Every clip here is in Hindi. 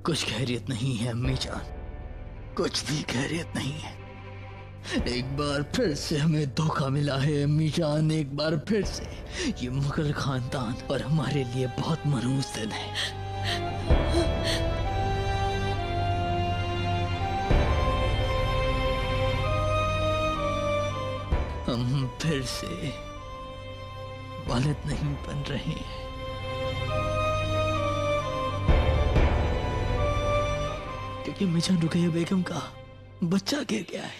कुछ खैरियत नहीं है अम्मी जान, कुछ भी खैरियत नहीं है। एक बार फिर से हमें धोखा मिला है अम्मी जान, एक बार फिर से। ये मुगल खानदान और हमारे लिए बहुत मनहूस दिन है। हम फिर से वालिद नहीं बन रहे हैं। क्योंकि अम्मी जान रुकैया बेगम का बच्चा गिर गया है।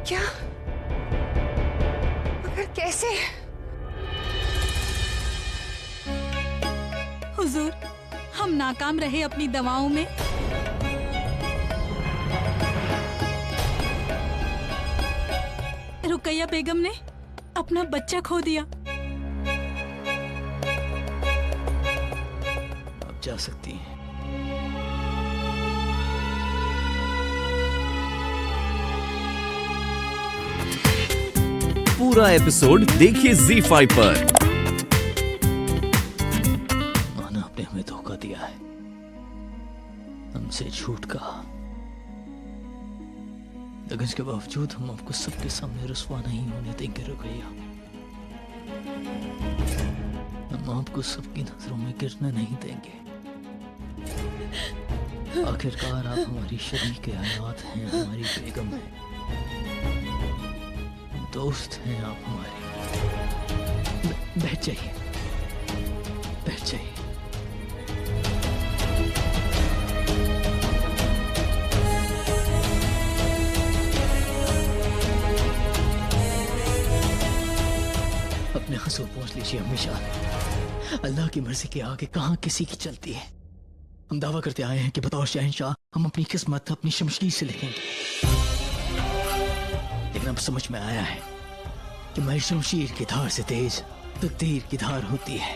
क्या? मगर कैसे? हुजूर, हम नाकाम रहे अपनी दवाओं में। रुकैया बेगम ने अपना बच्चा खो दिया। आप जा सकती हैं। पूरा एपिसोड देखिए ZEE5 पर। माँ ने हमें धोखा दिया है, हमसे झूठ कहा, लेकिन इसके बावजूद हम आपको सबके सामने रुस्वा नहीं होने देंगे रुकैया। हम आपको सबकी नजरों में गिरने नहीं देंगे। आखिरकार आप हमारी शरीक हयात हैं, हमारी बेगम हैं, दोस्त हैं आप हमारे। बैठ जाइए, बैठ जाइए। अपने हसूल पहुंच लीजिए अम्मी जान। अल्लाह की मर्जी के आगे कहां किसी की चलती है। हम दावा करते आए हैं कि बतौर शहंशाह हम अपनी किस्मत अपनी शमशीर से लिखेंगे, लेकिन अब समझ में आया है कि हमारी शमशीर की धार से तेज तकदीर की धार होती है।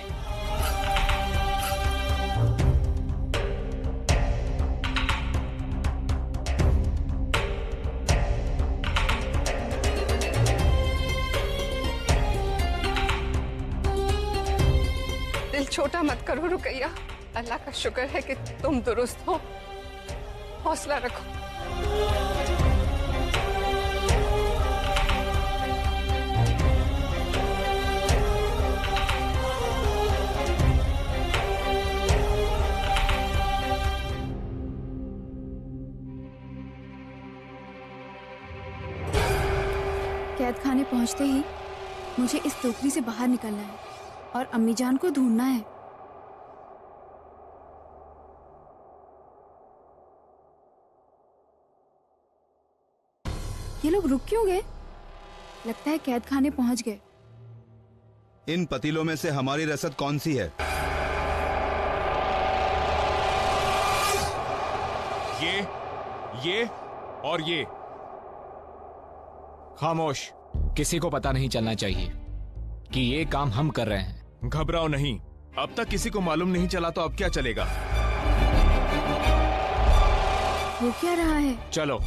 दिल छोटा मत करो रुकैया। अल्लाह का शुक्र है कि तुम दुरुस्त हो। हौसला रखो। कैद खाने पहुंचते ही मुझे इस टोकरी से बाहर निकलना है और अम्मी जान को ढूंढना है। ये लोग रुक क्यों गए? लगता है कैद खाने पहुंच गए। इन पतीलों में से हमारी रसद कौन सी है? ये और ये। खामोश। किसी को पता नहीं चलना चाहिए कि ये काम हम कर रहे हैं। घबराओ नहीं, अब तक किसी को मालूम नहीं चला तो अब क्या चलेगा। वो क्या रहा है? चलो।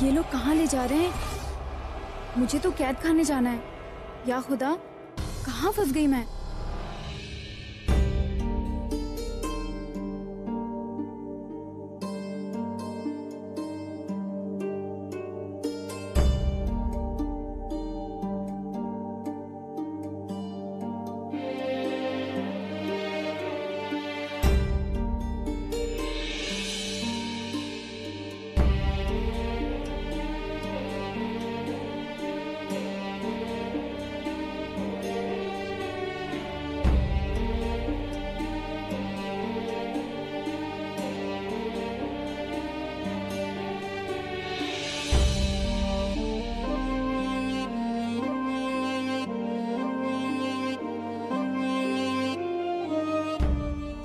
ये लोग कहाँ ले जा रहे हैं? मुझे तो कैद खाने जाना है। या खुदा, कहाँ फंस गई मैं?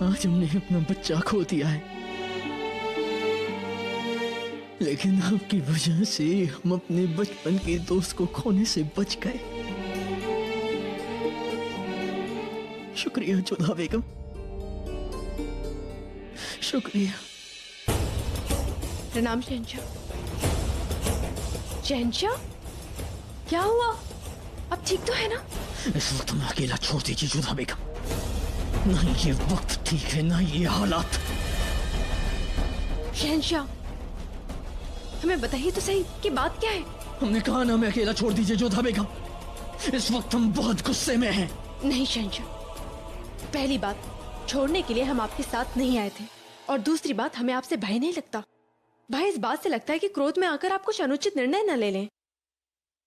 आज हमने अपना बच्चा खो दिया है। लेकिन आपकी वजह से हम अपने बचपन के दोस्त को खोने से बच गए। शुक्रिया जोधा बेगम, शुक्रिया। प्रणाम शहंशाह। शहंशाह, क्या हुआ? अब ठीक तो है ना? इस वक्त हमें अकेला छोड़ दीजिए जोधा बेगम। ना ये वक्त ठीक है, ना ये हालात। शहंशाह, हमें बताइए तो सही कि बात क्या है? हमने कहा ना हमें अकेला छोड़ दीजिए जोधा बेगम। इस वक्त हम बहुत गुस्से में हैं। नहीं शहंशाह, पहली बात, छोड़ने के लिए हम आपके साथ नहीं आए थे, और दूसरी बात, हमें आपसे भय नहीं लगता। भय इस बात से लगता है कि क्रोध में आकर आप कुछ अनुचित निर्णय न ले लें।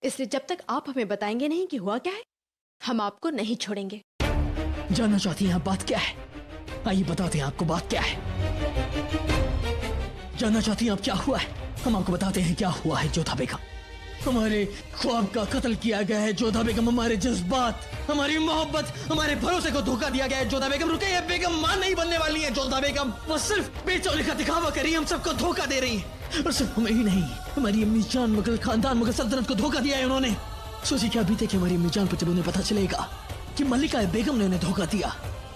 इसलिए जब तक आप हमें बताएंगे नहीं कि हुआ क्या है, हम आपको नहीं छोड़ेंगे। जानना चाहती हैं आप बात क्या है? आइए बताते हैं आपको बात क्या है। जानना चाहती हैं आप क्या हुआ है? हम आपको बताते हैं क्या हुआ है जोधा बेगम। हमारे ख्वाब का कत्ल किया गया है जोधा बेगम। हमारे जज्बात, हमारी मोहब्बत, हमारे भरोसे को धोखा दिया गया है जोधा बेगम। रुकिए बेगम, मां नहीं बनने वाली है जोधा बेगम। वो सिर्फ बेचौले का दिखावा करी, हम सबको धोखा दे रही है। और सिर्फ हमें ही नहीं, हमारी अम्मी जान, मुगल खानदान, मुगल सल्तनत को धोखा दिया है उन्होंने। सोचिए क्या बीते कि हमारी अम्मी जान पर जब उन्हें पता चलेगा कि मल्लिका बेगम ने उन्हें धोखा दिया,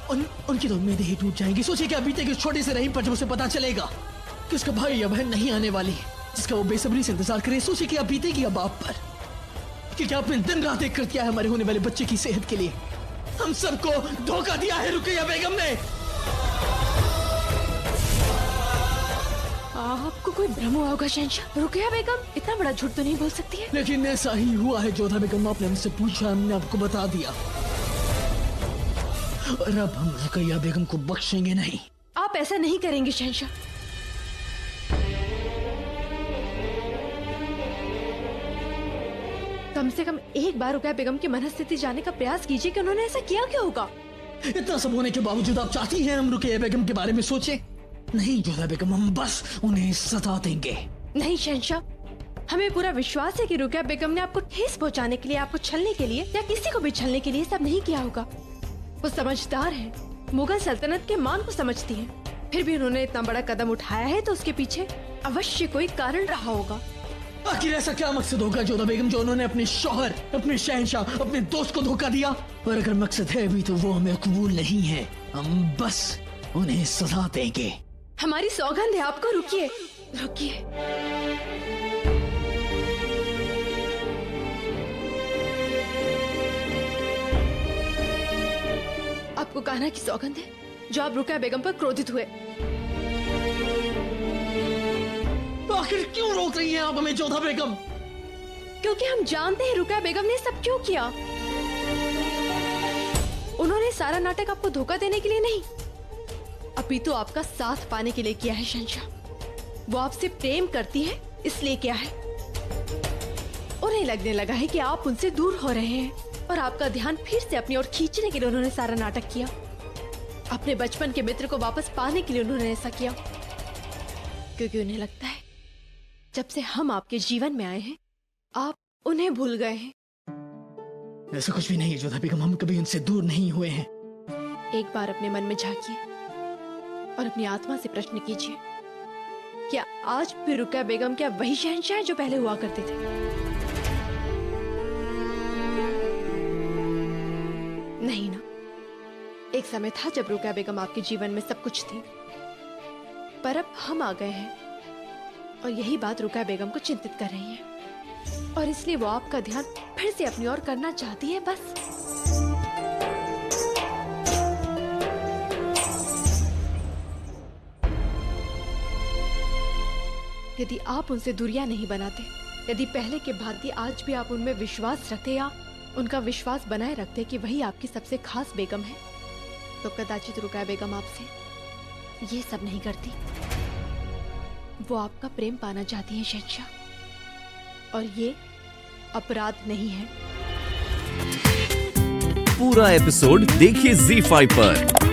उनकी तो उम्मीदें ही टूट जाएंगी। सोचिए क्या बीते कि उस छोटे से रहीम पर जब उसे पता चलेगा कि उसका भाई या बहन नहीं आने वाली, जिसका वो बेसब्री से इंतजार करे। सोचिए क्या बीतेगी अब आप पर, कि क्या आपने दिन रात एक कर दिया है हमारे होने वाले बच्चे की सेहत के लिए। हम सबको धोखा दिया है रुकिया बेगम ने। आपको कोई भ्रम हुआ होगा शहंशाह। रुकिया बेगम इतना बड़ा झूठ तो नहीं बोल सकती है। लेकिन ऐसा ही हुआ है जोधा बेगम। आपने हमसे पूछा, हमने आपको बता दिया, और अब हम रुकिया बेगम को बख्शेंगे नहीं। आप ऐसा नहीं करेंगे शहंशाह। कम से कम एक बार रुकिया बेगम की मनस्थिति जानने का प्रयास कीजिए कि उन्होंने ऐसा किया क्यों होगा। इतना सब होने के बावजूद आप चाहती हैं हम रुकिया बेगम के बारे में सोचें? नहीं जोधा बेगम, हम बस उन्हें सता देंगे। नहीं शहंशाह, हमें पूरा विश्वास है कि रुकिया बेगम ने आपको ठेस पहुंचाने के लिए, आपको छलने के लिए, या किसी को भी छलने के लिए सब नहीं किया होगा। वो समझदार है, मुगल सल्तनत के मान को समझती है। फिर भी उन्होंने इतना बड़ा कदम उठाया है तो उसके पीछे अवश्य कोई कारण रहा होगा। आखिर ऐसा क्या मकसद होगा जोधा बेगम जो उन्होंने अपने शौहर, अपने शहंशाह, अपने दोस्त को धोखा दिया? और अगर मकसद है भी तो वो हमें कबूल नहीं है। हम बस उन्हें सजा देंगे। हमारी सौगंध है आपको। रुकिए रुकिए। आपको कान्हा की सौगंध है जो आप रुकिया बेगम पर क्रोधित हुए। आखिर क्यों रोक रही हैं आप हमें जोधा बेगम? क्योंकि हम जानते हैं रुकिया बेगम ने सब क्यों किया। उन्होंने सारा नाटक आपको धोखा देने के लिए नहीं, अपितु आपका साथ पाने के लिए किया है शहंशाह। वो आपसे प्रेम करती है इसलिए किया है। उन्हें लगने लगा है कि आप उनसे दूर हो रहे हैं, और आपका ध्यान फिर से अपनी ओर खींचने के लिए उन्होंने सारा नाटक किया। अपने बचपन के मित्र को वापस पाने के लिए उन्होंने ऐसा किया, क्योंकि उन्हें लगता है जब से हम आपके जीवन में आए हैं आप उन्हें भूल गए हैं। ऐसा कुछ भी नहीं है जोधा बेगम, हम कभी उनसे दूर नहीं हुए हैं। एक बार अपने मन में झांकिए और अपनी आत्मा से प्रश्न कीजिए, क्या आज भी रुकिया बेगम क्या वही शहंशाह है जो पहले हुआ करते थे? नहीं ना। एक समय था जब रुकिया बेगम आपके जीवन में सब कुछ थी, पर अब हम आ गए हैं, और यही बात रुकिया बेगम को चिंतित कर रही है, और इसलिए वो आपका ध्यान फिर से अपनी ओर करना चाहती है। बस यदि आप उनसे दूरियां नहीं बनाते, यदि पहले के भांति आज भी आप उनमें विश्वास रखते या उनका विश्वास बनाए रखते कि वही आपकी सबसे खास बेगम है, तो कदाचित रुकिया बेगम आपसे ये सब नहीं करती। वो आपका प्रेम पाना चाहती है शहंशाह, और ये अपराध नहीं है। पूरा एपिसोड देखिए ZEE5 पर।